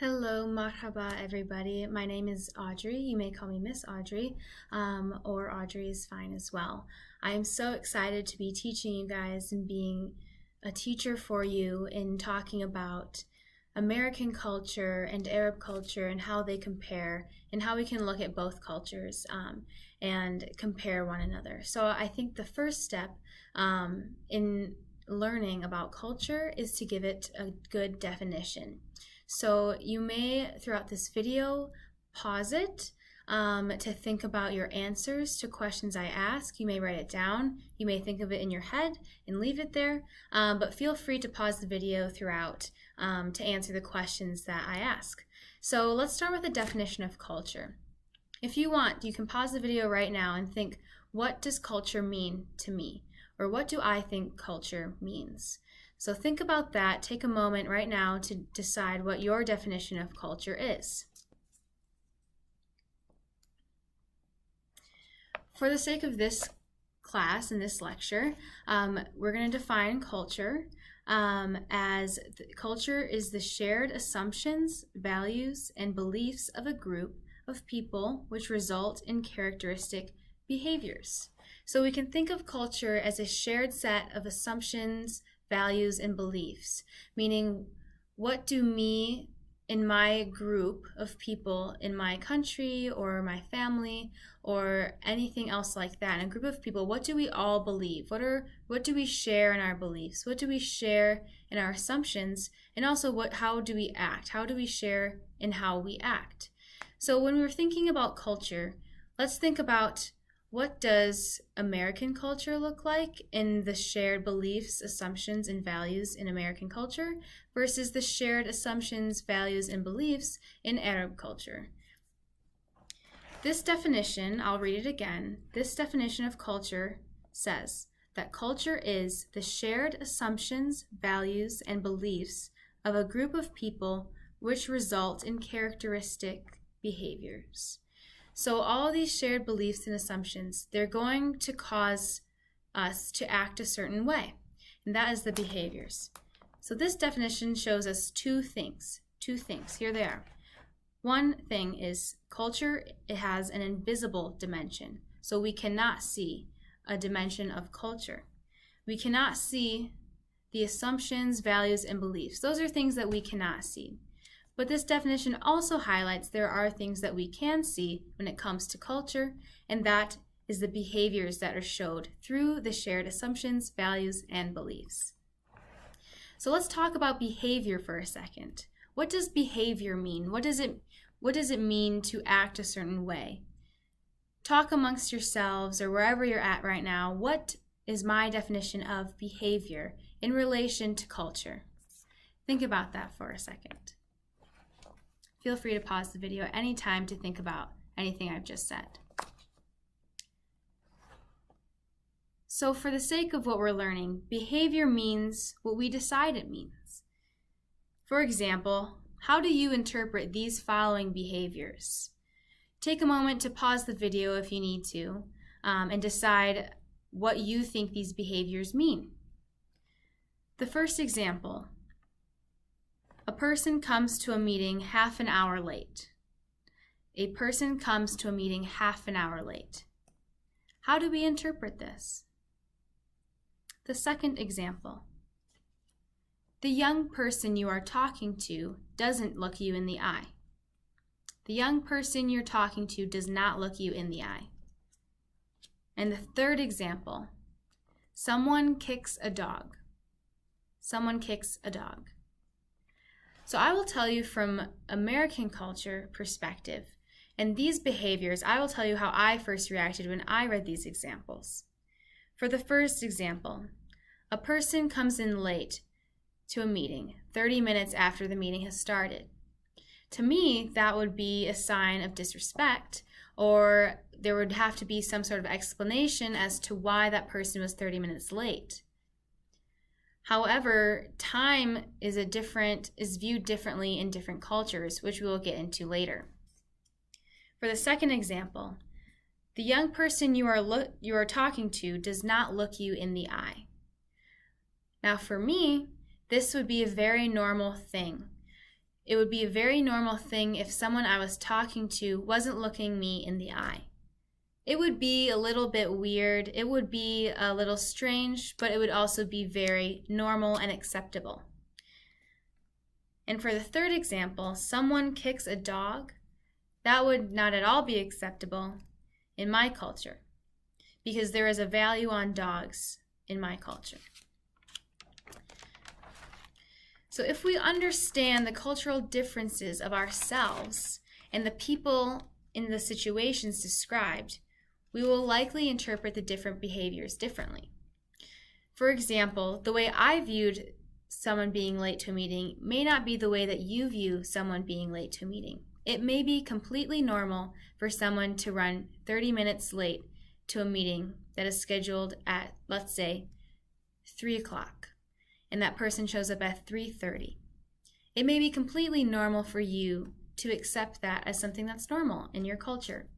Hello, marhaba everybody. My name is Audrey. You may call me Miss Audrey, or Audrey is fine as well. I am so excited to be teaching you guys and being a teacher for you in talking about American culture and Arab culture and how they compare and how we can look at both cultures and compare one another. So I think the first step in learning about culture is to give it a good definition. So you may, throughout this video, pause it to think about your answers to questions I ask. You may write it down. You may think of it in your head and leave it there, but feel free to pause the video throughout to answer the questions that I ask. So let's start with a definition of culture. If you want, you can pause the video right now and think, what does culture mean to me? Or what do I think culture means? So think about that. Take a moment right now to decide what your definition of culture is. For the sake of this class and this lecture, we're going to define culture as culture is the shared assumptions, values, and beliefs of a group of people which result in characteristic behaviors. So we can think of culture as a shared set of assumptions, values, and beliefs, meaning what do me in my group of people in my country or my family or anything else like that, in a group of people, what do we all believe? What do we share in our beliefs? What do we share in our assumptions? And also how do we act? How do we share in how we act? So when we're thinking about culture, let's think about what does American culture look like in the shared beliefs, assumptions, and values in American culture versus the shared assumptions, values, and beliefs in Arab culture? This definition, I'll read it again. This definition of culture says that culture is the shared assumptions, values, and beliefs of a group of people which result in characteristic behaviors. So all these shared beliefs and assumptions, they're going to cause us to act a certain way, and that is the behaviors. So this definition shows us two things. Here they are. One thing is culture, it has an invisible dimension, so we cannot see a dimension of culture. We cannot see the assumptions, values, and beliefs. Those are things that we cannot see. But this definition also highlights there are things that we can see when it comes to culture, and that is the behaviors that are showed through the shared assumptions, values, and beliefs. So let's talk about behavior for a second. What does behavior mean? What does it mean to act a certain way? Talk amongst yourselves or wherever you're at right now. What is my definition of behavior in relation to culture? Think about that for a second. Feel free to pause the video at any time to think about anything I've just said. So for the sake of what we're learning, behavior means what we decide it means. For example, how do you interpret these following behaviors? Take a moment to pause the video if you need to, and decide what you think these behaviors mean. The first example. A person comes to a meeting half an hour late. A person comes to a meeting half an hour late. How do we interpret this? The second example. The young person you are talking to doesn't look you in the eye. The young person you're talking to does not look you in the eye. And the third example. Someone kicks a dog. Someone kicks a dog. So I will tell you from American culture perspective, and these behaviors, I will tell you how I first reacted when I read these examples. For the first example, a person comes in late to a meeting, 30 minutes after the meeting has started. To me, that would be a sign of disrespect, or there would have to be some sort of explanation as to why that person was 30 minutes late. However, time is viewed differently in different cultures, which we will get into later. For the second example, the young person you are talking to does not look you in the eye. Now for me, this would be a very normal thing. It would be a very normal thing if someone I was talking to wasn't looking me in the eye. It would be a little bit weird, it would be a little strange, but it would also be very normal and acceptable. And for the third example, someone kicks a dog, that would not at all be acceptable in my culture, because there is a value on dogs in my culture. So if we understand the cultural differences of ourselves and the people in the situations described, we will likely interpret the different behaviors differently. For example, the way I viewed someone being late to a meeting may not be the way that you view someone being late to a meeting. It may be completely normal for someone to run 30 minutes late to a meeting that is scheduled at, let's say, 3 o'clock, and that person shows up at 3:30. It may be completely normal for you to accept that as something that's normal in your culture.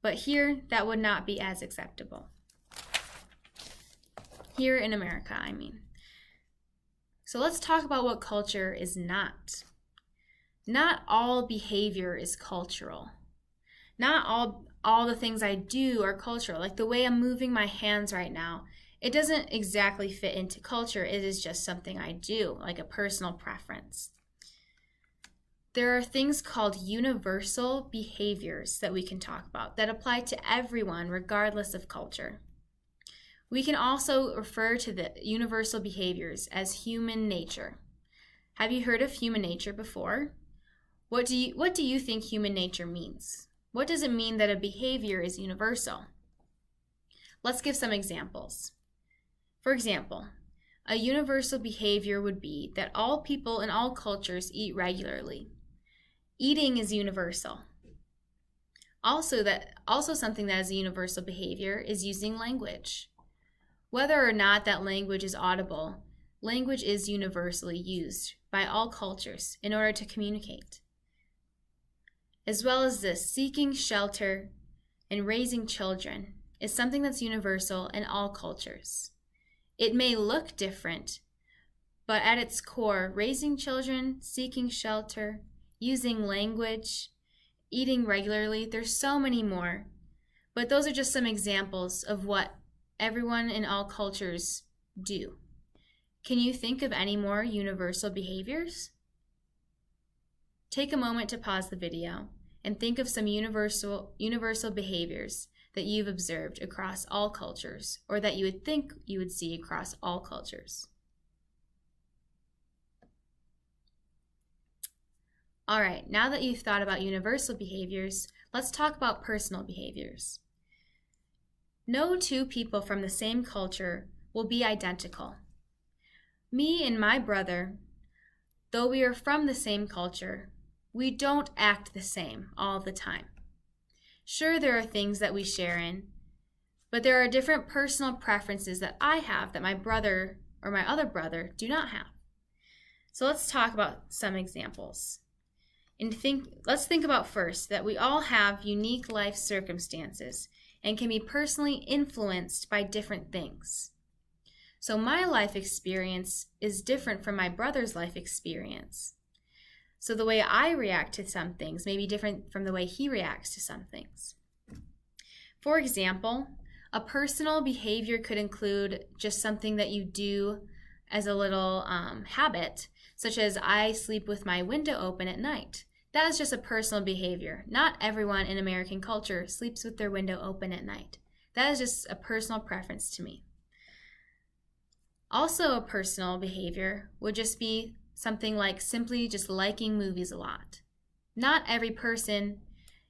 But here, that would not be as acceptable. Here in America, I mean. So let's talk about what culture is not. Not all behavior is cultural. Not all the things I do are cultural. Like the way I'm moving my hands right now, it doesn't exactly fit into culture. It is just something I do, like a personal preference. There are things called universal behaviors that we can talk about that apply to everyone regardless of culture. We can also refer to the universal behaviors as human nature. Have you heard of human nature before? What do you think human nature means? What does it mean that a behavior is universal? Let's give some examples. For example, a universal behavior would be that all people in all cultures eat regularly. Eating is universal. Also something that is a universal behavior is using language. Whether or not that language is audible, language is universally used by all cultures in order to communicate. As well as this, seeking shelter and raising children is something that's universal in all cultures. It may look different, but at its core, raising children, seeking shelter, using language, eating regularly, there's so many more. But those are just some examples of what everyone in all cultures do. Can you think of any more universal behaviors? Take a moment to pause the video and think of some universal behaviors that you've observed across all cultures, or that you would think you would see across all cultures. All right, now that you've thought about universal behaviors, let's talk about personal behaviors. No two people from the same culture will be identical. Me and my brother, though we are from the same culture, we don't act the same all the time. Sure, there are things that we share in, but there are different personal preferences that I have that my brother or my other brother do not have. So let's talk about some examples. Let's think about first that we all have unique life circumstances and can be personally influenced by different things. So my life experience is different from my brother's life experience. So the way I react to some things may be different from the way he reacts to some things. For example, a personal behavior could include just something that you do as a little habit, such as I sleep with my window open at night. That is just a personal behavior. Not everyone in American culture sleeps with their window open at night. That is just a personal preference to me. Also, a personal behavior would just be something like simply just liking movies a lot. Not every person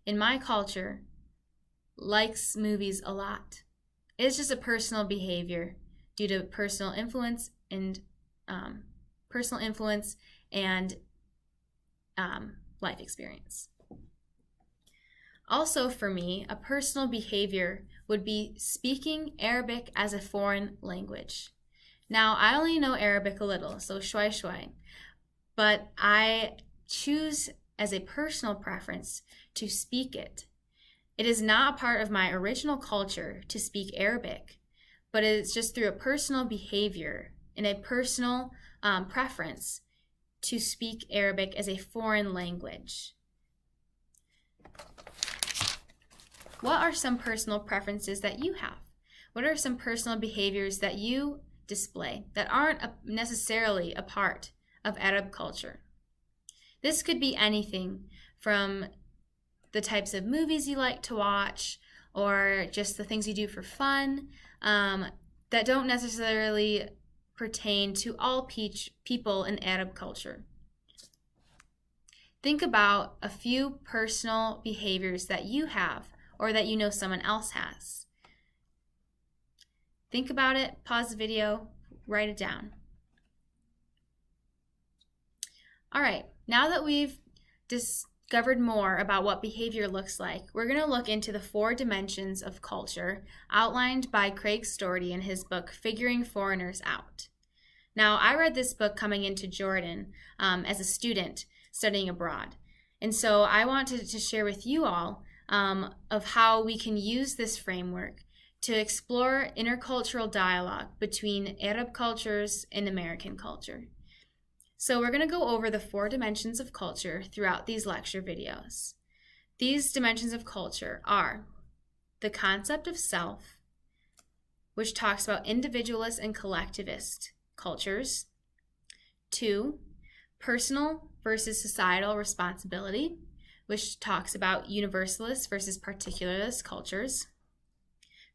in my culture likes movies a lot. It's just a personal behavior due to personal influence and life experience. Also for me, a personal behavior would be speaking Arabic as a foreign language. Now, I only know Arabic a little, so shway shway, but I choose as a personal preference to speak it. It is not a part of my original culture to speak Arabic, but it's just through a personal behavior and a personal preference to speak Arabic as a foreign language. What are some personal preferences that you have? What are some personal behaviors that you display that aren't necessarily a part of Arab culture? This could be anything from the types of movies you like to watch, or just the things you do for fun, that don't necessarily pertain to all people in Arab culture. Think about a few personal behaviors that you have or that you know someone else has. Think about it, pause the video, write it down. All right, now that we've discovered more about what behavior looks like, we're going to look into the 4 dimensions of culture outlined by Craig Storty in his book, Figuring Foreigners Out. Now, I read this book coming into Jordan as a student studying abroad. And so I wanted to share with you all of how we can use this framework to explore intercultural dialogue between Arab cultures and American culture. So we're going to go over the 4 dimensions of culture throughout these lecture videos. These dimensions of culture are the concept of self, which talks about individualist and collectivist cultures. 2, personal versus societal responsibility, which talks about universalist versus particularist cultures.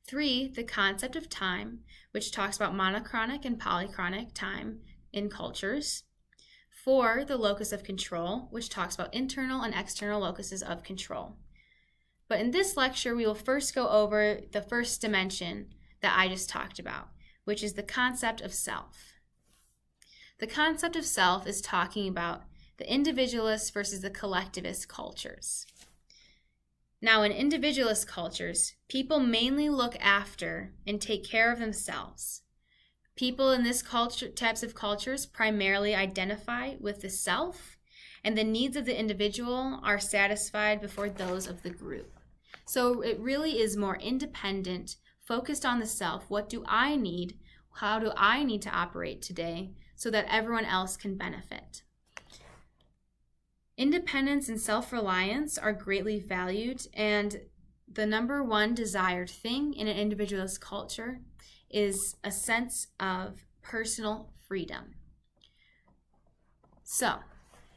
3, the concept of time, which talks about monochronic and polychronic time in cultures. 4, the locus of control, which talks about internal and external locuses of control. But in this lecture, we will first go over the first dimension that I just talked about, which is the concept of self. The concept of self is talking about the individualist versus the collectivist cultures. Now, in individualist cultures, people mainly look after and take care of themselves. People in this types of cultures primarily identify with the self, and the needs of the individual are satisfied before those of the group. So it really is more independent, focused on the self. What do I need? How do I need to operate today so that everyone else can benefit? Independence and self-reliance are greatly valued, and the number one desired thing in an individualist culture is a sense of personal freedom. So,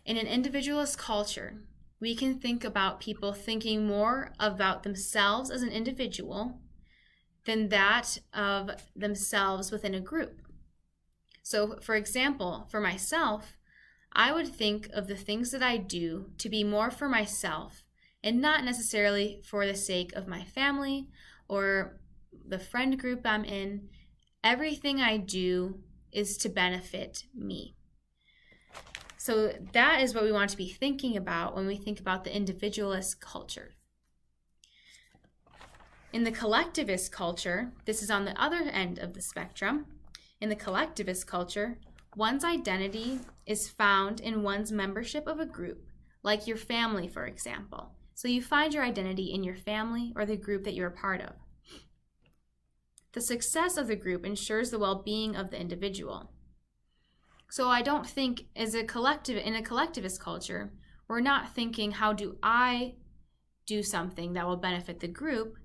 in an individualist culture, we can think about people thinking more about themselves as an individual than that of themselves within a group. So, for example, for myself, I would think of the things that I do to be more for myself and not necessarily for the sake of my family or the friend group I'm in. Everything I do is to benefit me. So that is what we want to be thinking about when we think about the individualist culture. In the collectivist culture, this is on the other end of the spectrum. In the collectivist culture, one's identity is found in one's membership of a group, like your family, for example. So you find your identity in your family or the group that you're a part of. The success of the group ensures the well-being of the individual. So I don't think in a collectivist culture, we're not thinking, how do I do something that will benefit the group,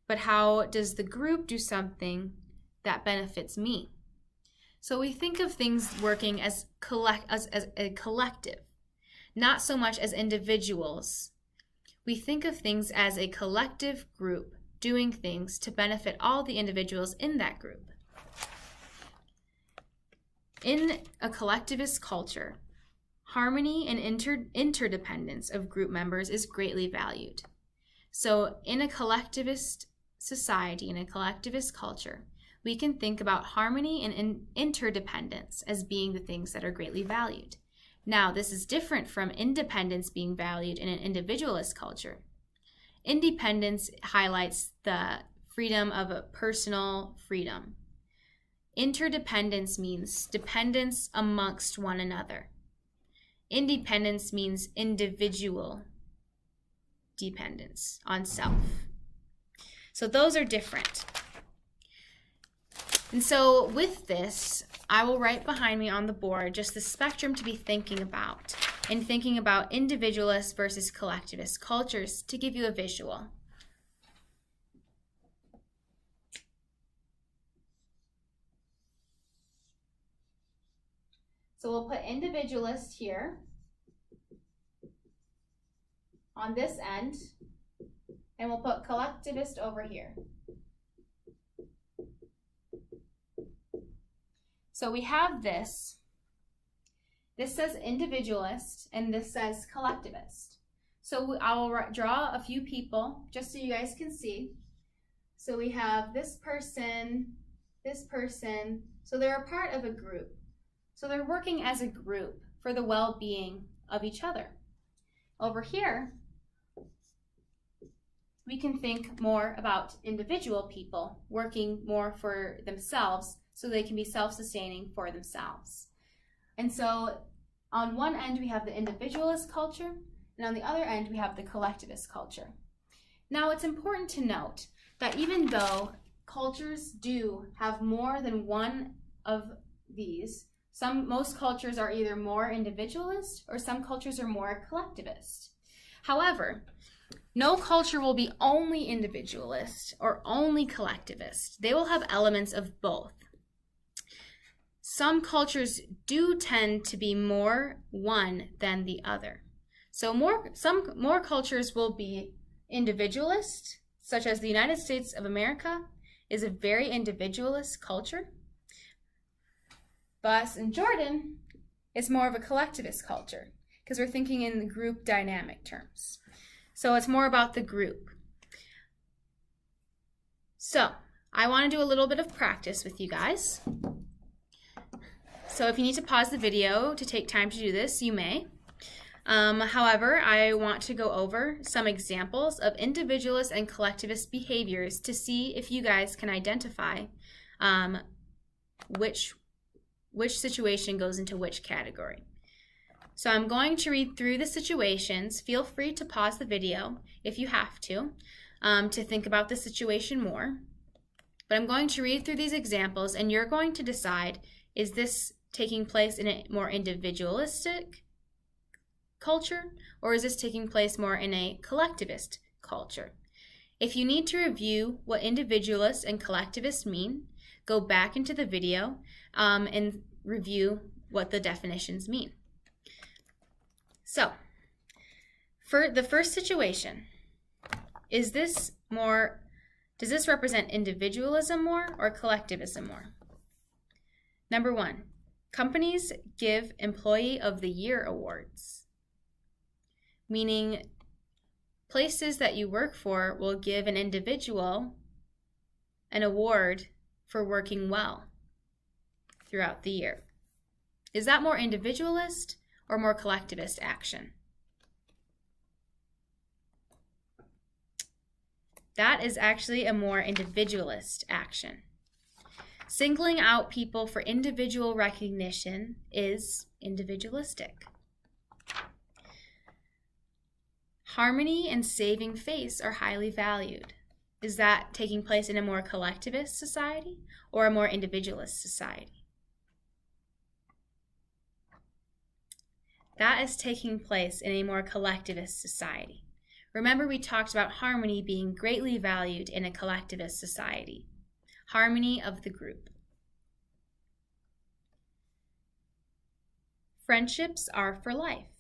but how does the group do something that benefits me? So we think of things working as a collective, not so much as individuals. We think of things as a collective group doing things to benefit all the individuals in that group. In a collectivist culture, harmony and interdependence of group members is greatly valued. So in a collectivist society, in a collectivist culture, we can think about harmony and interdependence as being the things that are greatly valued. Now, this is different from independence being valued in an individualist culture. Independence highlights the freedom of a personal freedom. Interdependence means dependence amongst one another. Independence means individual dependence on self. So those are different. And so with this, I will write behind me on the board just the spectrum to be thinking about, and thinking about individualist versus collectivist cultures to give you a visual. So we'll put individualist here on this end, and we'll put collectivist over here. So we have this. This says individualist, and this says collectivist. So I will draw a few people, just so you guys can see. So we have this person, so they're a part of a group. So they're working as a group for the well-being of each other. Over here, we can think more about individual people working more for themselves so they can be self-sustaining for themselves. And so on one end, we have the individualist culture, and on the other end, we have the collectivist culture. Now, it's important to note that even though cultures do have more than one of these, most cultures are either more individualist or some cultures are more collectivist. However, no culture will be only individualist or only collectivist. They will have elements of both. Some cultures do tend to be more one than the other. So some more cultures will be individualist, such as the United States of America is a very individualist culture. But us in Jordan is more of a collectivist culture because we're thinking in the group dynamic terms. So it's more about the group. So I want to do a little bit of practice with you guys. So if you need to pause the video to take time to do this, you may. However, I want to go over some examples of individualist and collectivist behaviors to see if you guys can identify which situation goes into which category. So I'm going to read through the situations. Feel free to pause the video if you have to think about the situation more. But I'm going to read through these examples, and you're going to decide, is this taking place in a more individualistic culture, or is this taking place more in a collectivist culture? If you need to review what individualist and collectivist mean, go back into the video and review what the definitions mean. So, for the first situation, does this represent individualism more or collectivism more? Number 1, companies give Employee of the Year awards, meaning places that you work for will give an individual an award for working well throughout the year. Is that more individualist or more collectivist action? That is actually a more individualist action. Singling out people for individual recognition is individualistic. Harmony and saving face are highly valued. Is that taking place in a more collectivist society or a more individualist society? That is taking place in a more collectivist society. Remember, we talked about harmony being greatly valued in a collectivist society. Harmony of the group. Friendships are for life.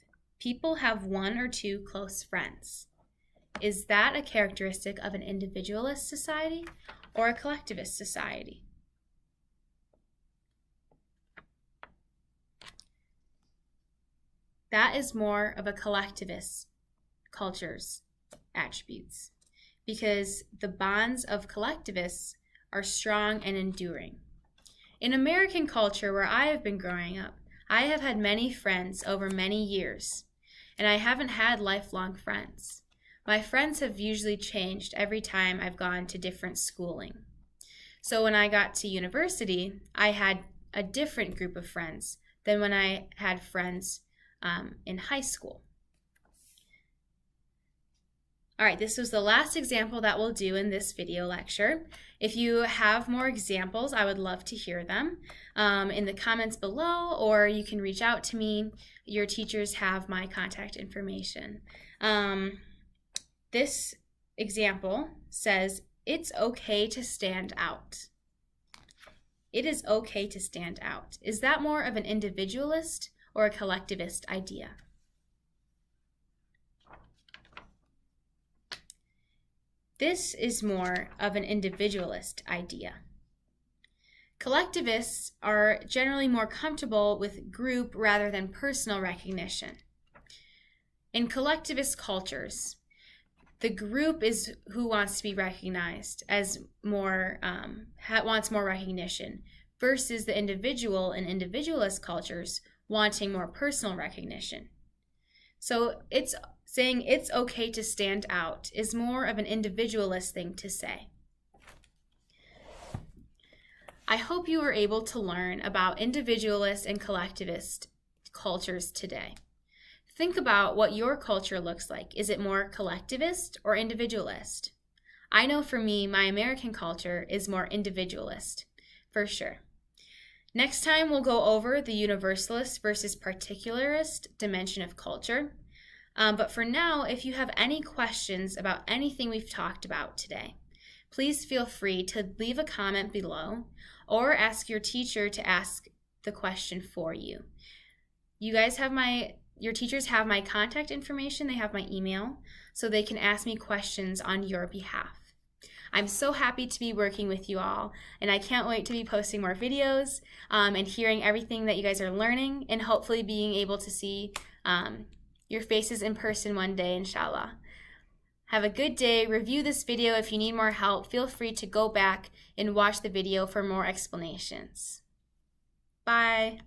People have one or two close friends. Is that a characteristic of an individualist society or a collectivist society? That is more of a collectivist culture's attributes, because the bonds of collectivists are strong and enduring. In American culture, where I have been growing up, I have had many friends over many years, and I haven't had lifelong friends. My friends have usually changed every time I've gone to different schooling. So when I got to university, I had a different group of friends than when I had friends in high school. All right, this was the last example that we'll do in this video lecture. If you have more examples, I would love to hear them in the comments below, or you can reach out to me. Your teachers have my contact information. This example says, it's okay to stand out. It is okay to stand out. Is that more of an individualist or a collectivist idea? This is more of an individualist idea. Collectivists are generally more comfortable with group rather than personal recognition. In collectivist cultures, the group is who wants to be recognized as more, wants more recognition, versus the individual in individualist cultures wanting more personal recognition. So it's saying it's okay to stand out is more of an individualist thing to say. I hope you were able to learn about individualist and collectivist cultures today. Think about what your culture looks like. Is it more collectivist or individualist? I know for me, my American culture is more individualist, for sure. Next time, we'll go over the universalist versus particularist dimension of culture. But for now, if you have any questions about anything we've talked about today, please feel free to leave a comment below or ask your teacher to ask the question for you. Your teachers have my contact information, they have my email, so they can ask me questions on your behalf. I'm so happy to be working with you all, and I can't wait to be posting more videos and hearing everything that you guys are learning, and hopefully being able to see your faces in person one day, inshallah. Have a good day. Review this video. If you need more help, feel free to go back and watch the video for more explanations. Bye.